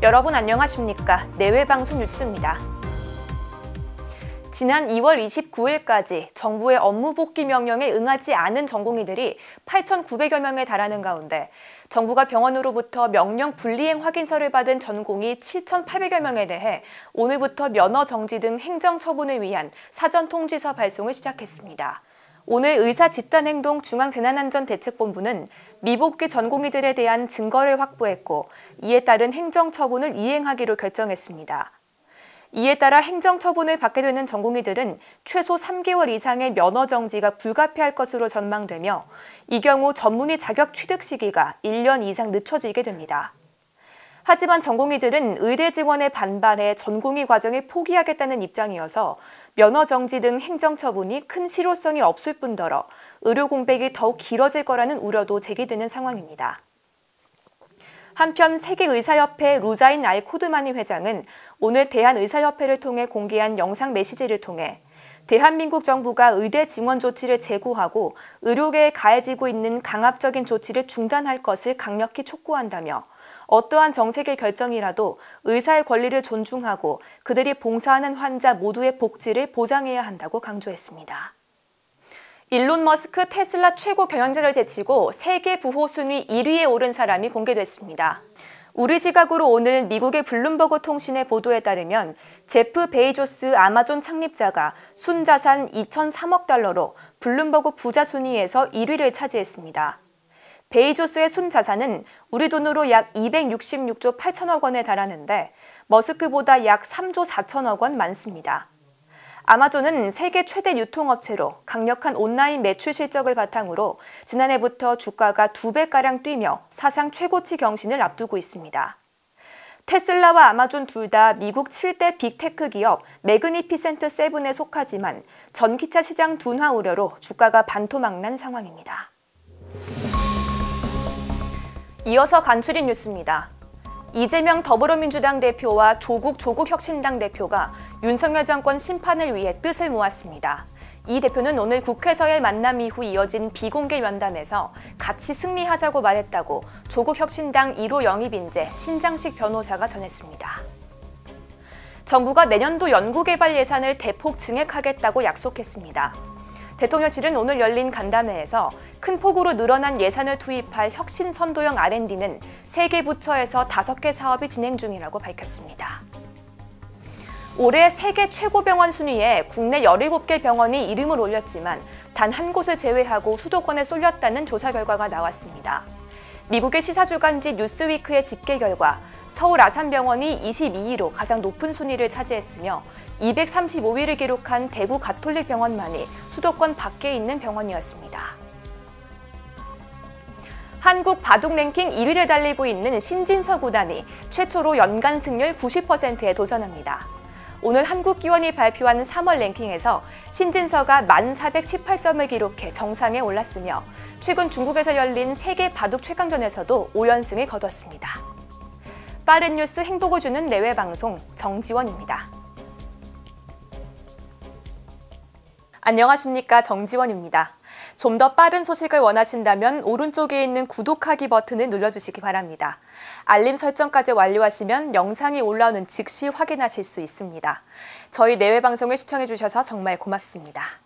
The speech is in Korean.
여러분 안녕하십니까? 내외방송 뉴스입니다. 지난 2월 29일까지 정부의 업무 복귀 명령에 응하지 않은 전공의들이 8,900여 명에 달하는 가운데 정부가 병원으로부터 명령 불이행 확인서를 받은 전공의 7,800여 명에 대해 오늘부터 면허 정지 등 행정 처분을 위한 사전 통지서 발송을 시작했습니다. 오늘 의사집단행동 중앙재난안전대책본부는 미복귀 전공의들에 대한 증거를 확보했고 이에 따른 행정처분을 이행하기로 결정했습니다. 이에 따라 행정처분을 받게 되는 전공의들은 최소 3개월 이상의 면허정지가 불가피할 것으로 전망되며 이 경우 전문의 자격 취득 시기가 1년 이상 늦춰지게 됩니다. 하지만 전공의들은 의대 증원에 반발해 전공의 과정을 포기하겠다는 입장이어서 면허정지 등 행정처분이 큰 실효성이 없을 뿐더러 의료 공백이 더욱 길어질 거라는 우려도 제기되는 상황입니다. 한편 세계의사협회 루자인 알코드마니 회장은 오늘 대한의사협회를 통해 공개한 영상 메시지를 통해 대한민국 정부가 의대 증원 조치를 재고하고 의료계에 가해지고 있는 강압적인 조치를 중단할 것을 강력히 촉구한다며 어떠한 정책의 결정이라도 의사의 권리를 존중하고 그들이 봉사하는 환자 모두의 복지를 보장해야 한다고 강조했습니다. 일론 머스크 테슬라 최고 경영자를 제치고 세계 부호 순위 1위에 오른 사람이 공개됐습니다. 우리 시각으로 오늘 미국의 블룸버그 통신의 보도에 따르면 제프 베이조스 아마존 창립자가 순자산 2,003억 달러로 블룸버그 부자 순위에서 1위를 차지했습니다. 베이조스의 순자산은 우리 돈으로 약 266조 8천억 원에 달하는데 머스크보다 약 3조 4천억 원 많습니다. 아마존은 세계 최대 유통업체로 강력한 온라인 매출 실적을 바탕으로 지난해부터 주가가 2배가량 뛰며 사상 최고치 경신을 앞두고 있습니다. 테슬라와 아마존 둘 다 미국 7대 빅테크 기업 매그니피센트 세븐에 속하지만 전기차 시장 둔화 우려로 주가가 반토막난 상황입니다. 이어서 간추린 뉴스입니다. 이재명 더불어민주당 대표와 조국 혁신당 대표가 윤석열 정권 심판을 위해 뜻을 모았습니다. 이 대표는 오늘 국회에서의 만남 이후 이어진 비공개 면담에서 같이 승리하자고 말했다고 조국 혁신당 1호 영입인재 신장식 변호사가 전했습니다. 정부가 내년도 연구개발 예산을 대폭 증액하겠다고 약속했습니다. 대통령실은 오늘 열린 간담회에서 큰 폭으로 늘어난 예산을 투입할 혁신 선도형 R&D는 3개 부처에서 5개 사업이 진행 중이라고 밝혔습니다. 올해 세계 최고병원 순위에 국내 17개 병원이 이름을 올렸지만 단 한 곳을 제외하고 수도권에 쏠렸다는 조사 결과가 나왔습니다. 미국의 시사주간지 뉴스위크의 집계 결과 서울 아산병원이 22위로 가장 높은 순위를 차지했으며 235위를 기록한 대구 가톨릭병원만이 수도권 밖에 있는 병원이었습니다. 한국 바둑 랭킹 1위를 달리고 있는 신진서 구단이 최초로 연간 승률 90%에 도전합니다. 오늘 한국기원이 발표한 3월 랭킹에서 신진서가 1,418점을 기록해 정상에 올랐으며 최근 중국에서 열린 세계 바둑 최강전에서도 5연승을 거뒀습니다. 빠른 뉴스 행복을 주는 내외방송 정지원입니다. 안녕하십니까, 정지원입니다. 좀 더 빠른 소식을 원하신다면 오른쪽에 있는 구독하기 버튼을 눌러주시기 바랍니다. 알림 설정까지 완료하시면 영상이 올라오는 즉시 확인하실 수 있습니다. 저희 내외방송을 시청해주셔서 정말 고맙습니다.